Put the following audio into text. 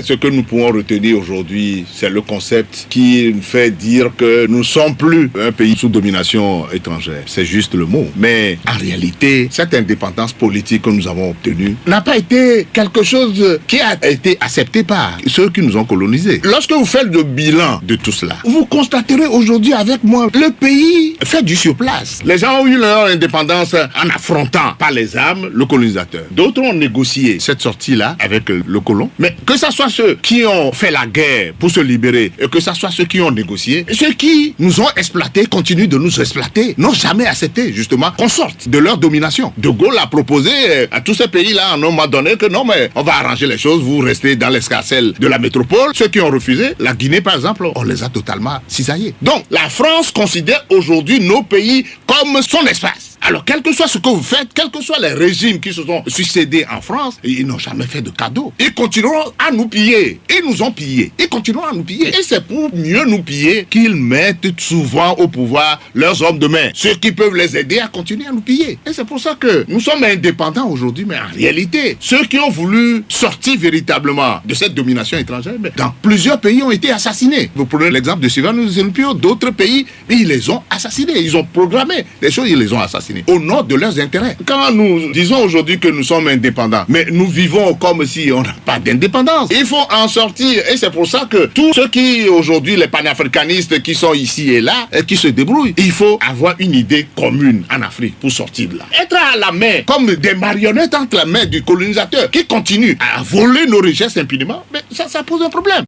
Ce que nous pouvons retenir aujourd'hui, c'est le concept qui nous fait dire que nous ne sommes plus un pays sous domination étrangère. C'est juste le mot. Mais en réalité, cette indépendance politique que nous avons obtenue n'a pas été quelque chose qui a été accepté par ceux qui nous ont colonisés. Lorsque vous faites le bilan de tout cela, vous constaterez aujourd'hui avec moi, le pays fait du surplace. Les gens ont eu leur indépendance en affrontant par les armes le colonisateur. D'autres ont négocié cette sortie-là avec le colon. Mais que ce soit ceux qui ont fait la guerre pour se libérer et que ce soit ceux qui ont négocié, ceux qui nous ont exploités, continuent de nous exploiter, n'ont jamais accepté justement qu'on sorte de leur domination. De Gaulle a proposé à tous ces pays-là à un moment donné que non, mais on va arranger les choses, vous restez dans l'escarcelle de la métropole. Ceux qui ont refusé, la Guinée par exemple, on les a totalement cisaillés. Donc la France considère aujourd'hui nos pays comme son espace. Alors, quel que soit ce que vous faites, quels que soient les régimes qui se sont succédés en France, ils n'ont jamais fait de cadeau. Ils continueront à nous piller. Ils nous ont pillés. Ils continueront à nous piller. Et c'est pour mieux nous piller qu'ils mettent souvent au pouvoir leurs hommes de main, ceux qui peuvent les aider à continuer à nous piller. Et c'est pour ça que nous sommes indépendants aujourd'hui, mais en réalité, ceux qui ont voulu sortir véritablement de cette domination étrangère, mais dans plusieurs pays ont été assassinés. Vous prenez l'exemple de Sylvanus Olympio, d'autres pays, ils les ont assassinés. Ils ont programmé des choses, ils les ont assassinés au nom de leurs intérêts. Quand nous disons aujourd'hui que nous sommes indépendants, mais nous vivons comme si on n'a pas d'indépendance. Il faut en sortir et c'est pour ça que tous ceux qui aujourd'hui, les panafricanistes qui sont ici et là, et qui se débrouillent, il faut avoir une idée commune en Afrique pour sortir de là. Être à la main, comme des marionnettes entre la main du colonisateur qui continue à voler nos richesses impunément, mais ça pose un problème.